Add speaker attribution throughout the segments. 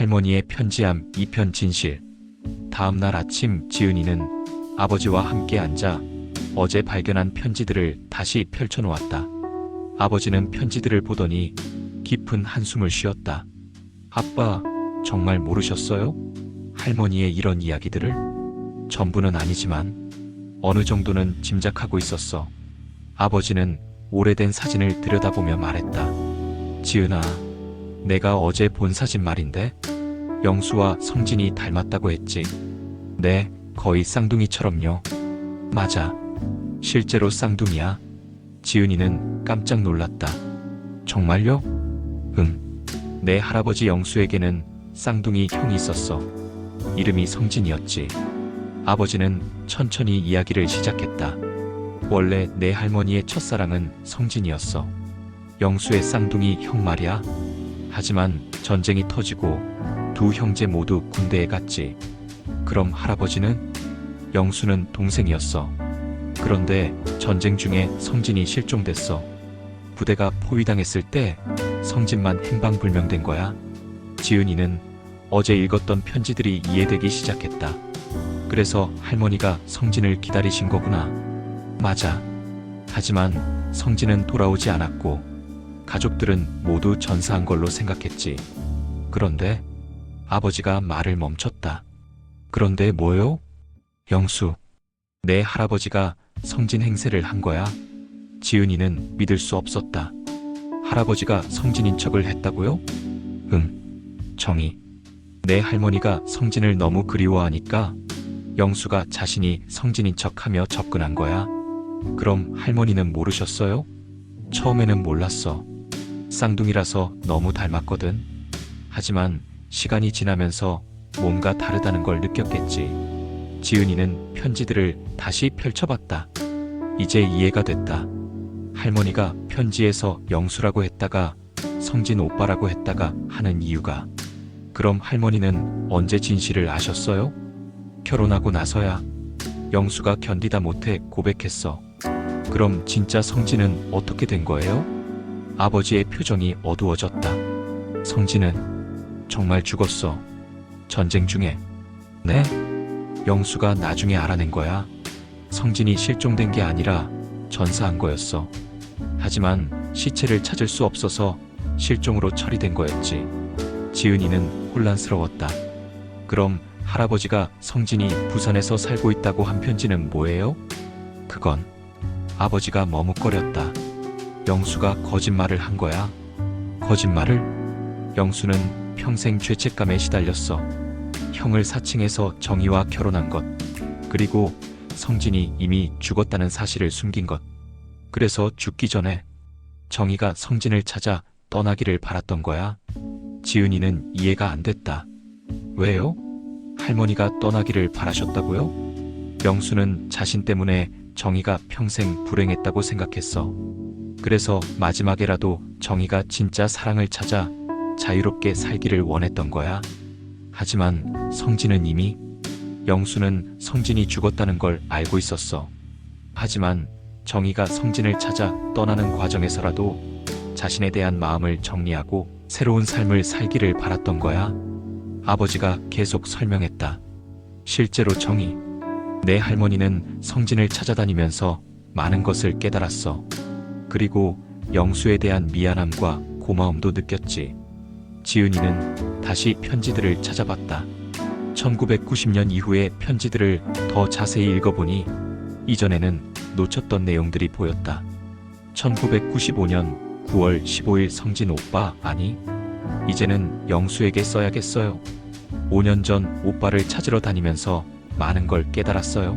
Speaker 1: 할머니의 편지함 2편 진실. 다음 날 아침 지은이는 아버지와 함께 앉아 어제 발견한 편지들을 다시 펼쳐놓았다. 아버지는 편지들을 보더니 깊은 한숨을 쉬었다. 아빠, 정말 모르셨어요? 할머니의 이런 이야기들을? 전부는 아니지만 어느 정도는 짐작하고 있었어. 아버지는 오래된 사진을 들여다보며 말했다. 지은아, 내가 어제 본 사진 말인데 영수와 성진이 닮았다고 했지. 네, 거의 쌍둥이처럼요. 맞아. 실제로 쌍둥이야. 지은이는 깜짝 놀랐다. 정말요? 응. 내 할아버지 영수에게는 쌍둥이 형이 있었어. 이름이 성진이었지. 아버지는 천천히 이야기를 시작했다. 원래 내 할머니의 첫사랑은 성진이었어. 영수의 쌍둥이 형 말이야. 하지만 전쟁이 터지고 두 형제 모두 군대에 갔지. 그럼 할아버지는? 영수는 동생이었어. 그런데 전쟁 중에 성진이 실종됐어. 부대가 포위당했을 때 성진만 행방불명된 거야. 지은이는 어제 읽었던 편지들이 이해되기 시작했다. 그래서 할머니가 성진을 기다리신 거구나. 맞아. 하지만 성진은 돌아오지 않았고 가족들은 모두 전사한 걸로 생각했지. 그런데 아버지가 말을 멈췄다. 그런데 뭐요? 영수. 내 할아버지가 성진 행세를 한 거야. 지은이는 믿을 수 없었다. 할아버지가 성진인 척을 했다고요? 응. 정희. 내 할머니가 성진을 너무 그리워하니까 영수가 자신이 성진인 척하며 접근한 거야. 그럼 할머니는 모르셨어요? 처음에는 몰랐어. 쌍둥이라서 너무 닮았거든. 하지만 시간이 지나면서 뭔가 다르다는 걸 느꼈겠지. 지은이는 편지들을 다시 펼쳐봤다. 이제 이해가 됐다. 할머니가 편지에서 영수라고 했다가 성진 오빠라고 했다가 하는 이유가. 그럼 할머니는 언제 진실을 아셨어요? 결혼하고 나서야. 영수가 견디다 못해 고백했어. 그럼 진짜 성진은 어떻게 된 거예요? 아버지의 표정이 어두워졌다. 성진은 정말 죽었어. 전쟁 중에. 네? 영수가 나중에 알아낸 거야. 성진이 실종된 게 아니라 전사한 거였어. 하지만 시체를 찾을 수 없어서 실종으로 처리된 거였지. 지은이는 혼란스러웠다. 그럼 할아버지가 성진이 부산에서 살고 있다고 한 편지는 뭐예요? 그건. 아버지가 머뭇거렸다. 영수가 거짓말을 한 거야. 거짓말을? 영수는 평생 죄책감에 시달렸어. 형을 사칭해서 정희와 결혼한 것, 그리고 성진이 이미 죽었다는 사실을 숨긴 것. 그래서 죽기 전에 정희가 성진을 찾아 떠나기를 바랐던 거야. 지은이는 이해가 안 됐다. 왜요? 할머니가 떠나기를 바라셨다고요? 영수는 자신 때문에 정희가 평생 불행했다고 생각했어. 그래서 마지막에라도 정희가 진짜 사랑을 찾아 자유롭게 살기를 원했던 거야. 하지만 성진은 이미. 영수는 성진이 죽었다는 걸 알고 있었어. 하지만 정희가 성진을 찾아 떠나는 과정에서라도 자신에 대한 마음을 정리하고 새로운 삶을 살기를 바랐던 거야. 아버지가 계속 설명했다. 실제로 정희, 내 할머니는 성진을 찾아다니면서 많은 것을 깨달았어. 그리고 영수에 대한 미안함과 고마움도 느꼈지. 지은이는 다시 편지들을 찾아봤다. 1990년 이후의 편지들을 더 자세히 읽어보니 이전에는 놓쳤던 내용들이 보였다. 1995년 9월 15일 성진 오빠, 아니, 이제는 영수에게 써야겠어요. 5년 전 오빠를 찾으러 다니면서 많은 걸 깨달았어요.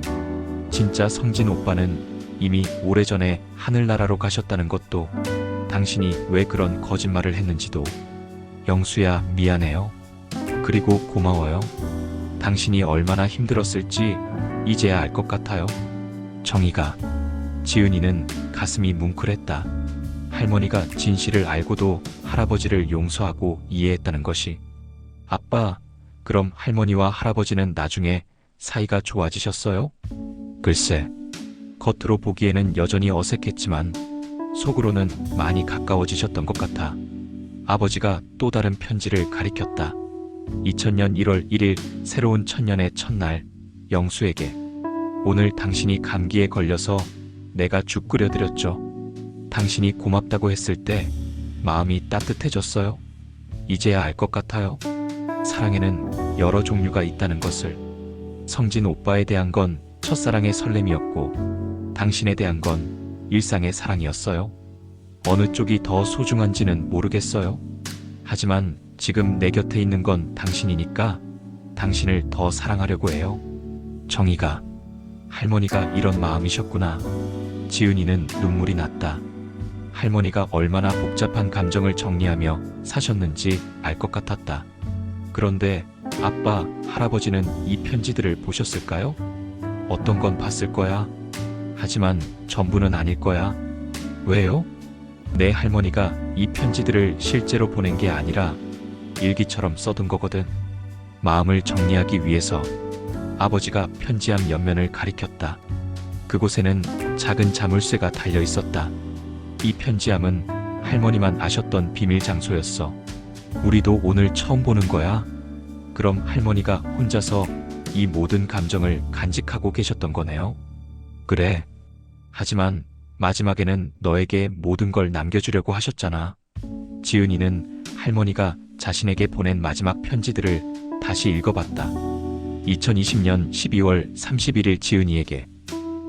Speaker 1: 진짜 성진 오빠는 이미 오래전에 하늘나라로 가셨다는 것도, 당신이 왜 그런 거짓말을 했는지도. 영수야, 미안해요. 그리고 고마워요. 당신이 얼마나 힘들었을지 이제야 알 것 같아요. 정희가. 지은이는 가슴이 뭉클했다. 할머니가 진실을 알고도 할아버지를 용서하고 이해했다는 것이. 아빠, 그럼 할머니와 할아버지는 나중에 사이가 좋아지셨어요? 글쎄, 겉으로 보기에는 여전히 어색했지만 속으로는 많이 가까워지셨던 것 같아. 아버지가 또 다른 편지를 가리켰다. 2000년 1월 1일 새로운 천년의 첫날, 영수에게. 오늘 당신이 감기에 걸려서 내가 죽 끓여드렸죠. 당신이 고맙다고 했을 때 마음이 따뜻해졌어요. 이제야 알 것 같아요. 사랑에는 여러 종류가 있다는 것을. 성진 오빠에 대한 건 첫사랑의 설렘이었고, 당신에 대한 건 일상의 사랑이었어요. 어느 쪽이 더 소중한지는 모르겠어요. 하지만 지금 내 곁에 있는 건 당신이니까 당신을 더 사랑하려고 해요. 정희가. 할머니가 이런 마음이셨구나. 지은이는 눈물이 났다. 할머니가 얼마나 복잡한 감정을 정리하며 사셨는지 알 것 같았다. 그런데 아빠, 할아버지는 이 편지들을 보셨을까요? 어떤 건 봤을 거야. 하지만 전부는 아닐 거야. 왜요? 내 할머니가 이 편지들을 실제로 보낸 게 아니라 일기처럼 써둔 거거든. 마음을 정리하기 위해서. 아버지가 편지 앞 옆면을 가리켰다. 그곳에는 작은 자물쇠가 달려 있었다. 이 편지함은 할머니만 아셨던 비밀 장소였어. 우리도 오늘 처음 보는 거야. 그럼 할머니가 혼자서 이 모든 감정을 간직하고 계셨던 거네요. 그래. 하지만 마지막에는 너에게 모든 걸 남겨주려고 하셨잖아. 지은이는 할머니가 자신에게 보낸 마지막 편지들을 다시 읽어봤다. 2020년 12월 31일 지은이에게.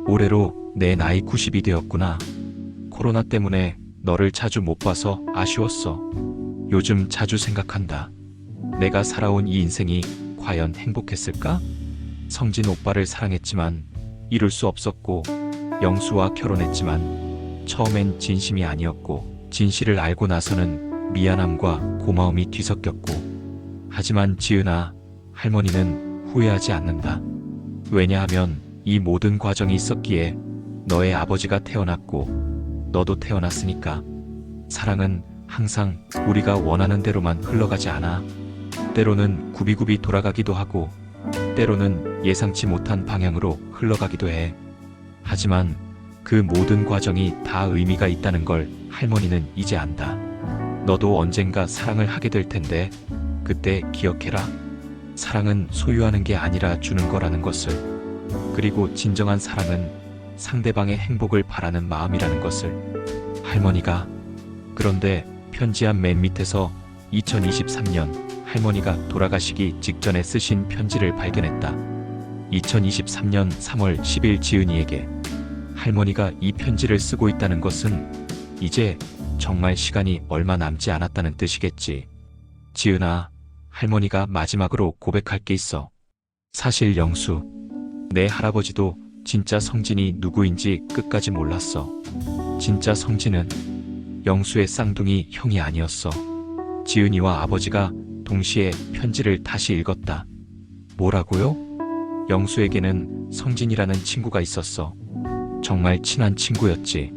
Speaker 1: 올해로 내 나이 90이 되었구나. 코로나 때문에 너를 자주 못 봐서 아쉬웠어. 요즘 자주 생각한다. 내가 살아온 이 인생이 과연 행복했을까? 성진 오빠를 사랑했지만 이룰 수 없었고, 영수와 결혼했지만 처음엔 진심이 아니었고, 진실을 알고 나서는 미안함과 고마움이 뒤섞였고. 하지만 지은아, 할머니는 후회하지 않는다. 왜냐하면 이 모든 과정이 있었기에 너의 아버지가 태어났고 너도 태어났으니까. 사랑은 항상 우리가 원하는 대로만 흘러가지 않아. 때로는 굽이굽이 돌아가기도 하고, 때로는 예상치 못한 방향으로 흘러가기도 해. 하지만 그 모든 과정이 다 의미가 있다는 걸 할머니는 이제 안다. 너도 언젠가 사랑을 하게 될 텐데 그때 기억해라. 사랑은 소유하는 게 아니라 주는 거라는 것을. 그리고 진정한 사랑은 상대방의 행복을 바라는 마음이라는 것을. 할머니가. 그런데 편지 앞 맨 밑에서 2023년 할머니가 돌아가시기 직전에 쓰신 편지를 발견했다. 2023년 3월 10일 지은이에게. 할머니가 이 편지를 쓰고 있다는 것은 이제 정말 시간이 얼마 남지 않았다는 뜻이겠지. 지은아, 할머니가 마지막으로 고백할 게 있어. 사실 영수, 내 할아버지도 진짜 성진이 누구인지 끝까지 몰랐어. 진짜 성진은 영수의 쌍둥이 형이 아니었어. 지은이와 아버지가 동시에 편지를 다시 읽었다. 뭐라고요? 영수에게는 성진이라는 친구가 있었어. 정말 친한 친구였지.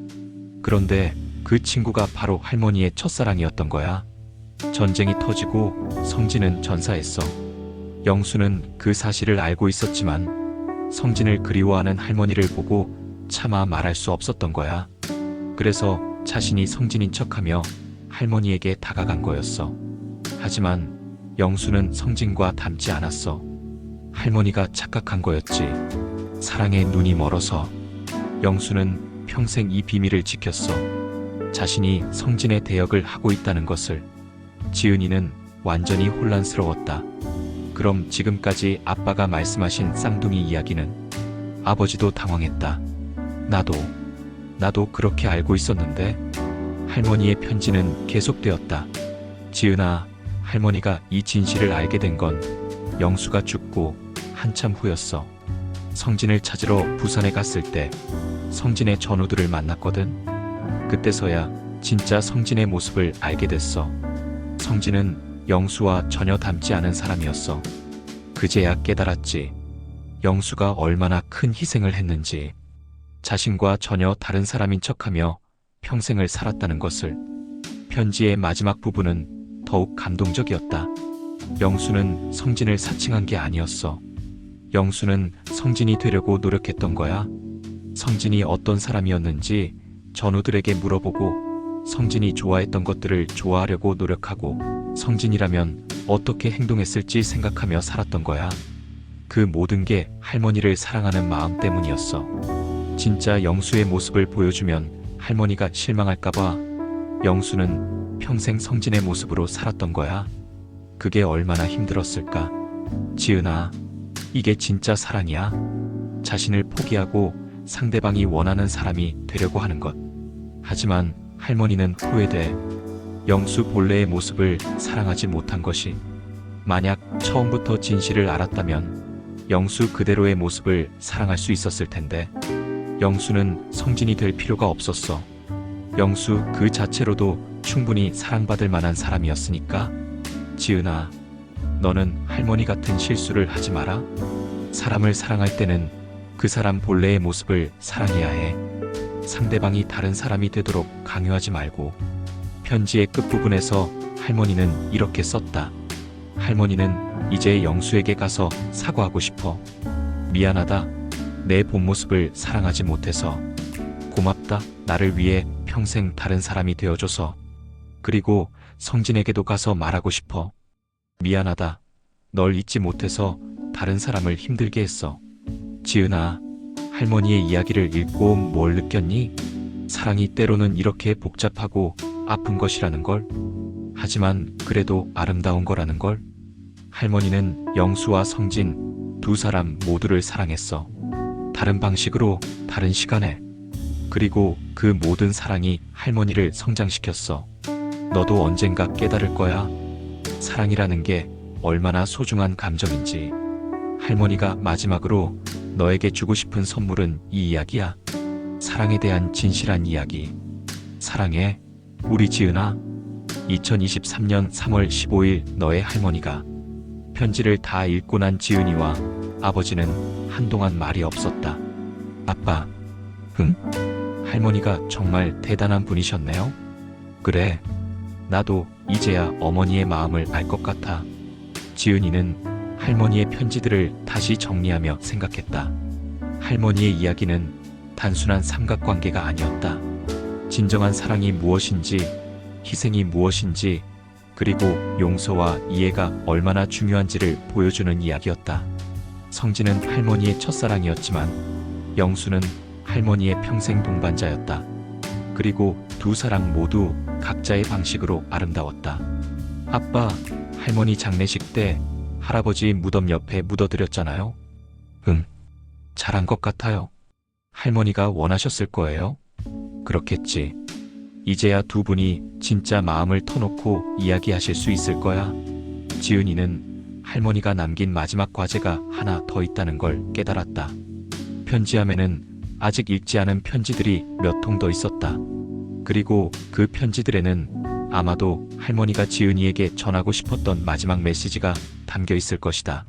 Speaker 1: 그런데 그 친구가 바로 할머니의 첫사랑이었던 거야. 전쟁이 터지고 성진은 전사했어. 영수는 그 사실을 알고 있었지만 성진을 그리워하는 할머니를 보고 차마 말할 수 없었던 거야. 그래서 자신이 성진인 척하며 할머니에게 다가간 거였어. 하지만 영수는 성진과 닮지 않았어. 할머니가 착각한 거였지. 사랑에 눈이 멀어서. 영수는 평생 이 비밀을 지켰어. 자신이 성진의 대역을 하고 있다는 것을. 지은이는 완전히 혼란스러웠다. 그럼 지금까지 아빠가 말씀하신 쌍둥이 이야기는? 아버지도 당황했다. 나도 그렇게 알고 있었는데. 할머니의 편지는 계속되었다. 지은아, 할머니가 이 진실을 알게 된 건 영수가 죽고 한참 후였어. 성진을 찾으러 부산에 갔을 때 성진의 전우들을 만났거든. 그때서야 진짜 성진의 모습을 알게 됐어. 성진은 영수와 전혀 닮지 않은 사람이었어. 그제야 깨달았지. 영수가 얼마나 큰 희생을 했는지. 자신과 전혀 다른 사람인 척하며 평생을 살았다는 것을. 편지의 마지막 부분은 더욱 감동적이었다. 영수는 성진을 사칭한 게 아니었어. 영수는 성진이 되려고 노력했던 거야. 성진이 어떤 사람이었는지 전우들에게 물어보고, 성진이 좋아했던 것들을 좋아하려고 노력하고, 성진이라면 어떻게 행동했을지 생각하며 살았던 거야. 그 모든 게 할머니를 사랑하는 마음 때문이었어. 진짜 영수의 모습을 보여주면 할머니가 실망할까봐 영수는 평생 성진의 모습으로 살았던 거야. 그게 얼마나 힘들었을까. 지은아, 이게 진짜 사랑이야. 자신을 포기하고 상대방이 원하는 사람이 되려고 하는 것. 하지만 할머니는 후회돼. 영수 본래의 모습을 사랑하지 못한 것이. 만약 처음부터 진실을 알았다면 영수 그대로의 모습을 사랑할 수 있었을 텐데. 영수는 성진이 될 필요가 없었어. 영수 그 자체로도 충분히 사랑받을 만한 사람이었으니까. 지은아, 너는 할머니 같은 실수를 하지 마라. 사람을 사랑할 때는 그 사람 본래의 모습을 사랑해야 해. 상대방이 다른 사람이 되도록 강요하지 말고. 편지의 끝부분에서 할머니는 이렇게 썼다. 할머니는 이제 영수에게 가서 사과하고 싶어. 미안하다. 내 본 모습을 사랑하지 못해서. 고맙다. 나를 위해 평생 다른 사람이 되어줘서. 그리고 성진에게도 가서 말하고 싶어. 미안하다. 널 잊지 못해서 다른 사람을 힘들게 했어. 지은아, 할머니의 이야기를 읽고 뭘 느꼈니? 사랑이 때로는 이렇게 복잡하고 아픈 것이라는 걸. 하지만 그래도 아름다운 거라는 걸. 할머니는 영수와 성진 두 사람 모두를 사랑했어. 다른 방식으로, 다른 시간에. 그리고 그 모든 사랑이 할머니를 성장시켰어. 너도 언젠가 깨달을 거야. 사랑이라는 게 얼마나 소중한 감정인지. 할머니가 마지막으로 너에게 주고 싶은 선물은 이 이야기야. 사랑에 대한 진실한 이야기. 사랑해, 우리 지은아. 2023년 3월 15일 너의 할머니가. 편지를 다 읽고 난 지은이와 아버지는 한동안 말이 없었다. 아빠, 할머니가 정말 대단한 분이셨네요. 그래, 나도 이제야 어머니의 마음을 알 것 같아. 지은이는 할머니의 편지들을 다시 정리하며 생각했다. 할머니의 이야기는 단순한 삼각관계가 아니었다. 진정한 사랑이 무엇인지, 희생이 무엇인지, 그리고 용서와 이해가 얼마나 중요한지를 보여주는 이야기였다. 성진은 할머니의 첫사랑이었지만 영수는 할머니의 평생 동반자였다. 그리고 두 사람 모두 각자의 방식으로 아름다웠다. 아빠, 할머니 장례식 때 할아버지 무덤 옆에 묻어드렸잖아요. 잘한 것 같아요. 할머니가 원하셨을 거예요. 그렇겠지. 이제야 두 분이 진짜 마음을 터놓고 이야기하실 수 있을 거야. 지은이는 할머니가 남긴 마지막 과제가 하나 더 있다는 걸 깨달았다. 편지함에는 아직 읽지 않은 편지들이 몇 통 더 있었다. 그리고 그 편지들에는 아마도 할머니가 지은이에게 전하고 싶었던 마지막 메시지가 담겨 있을 것이다.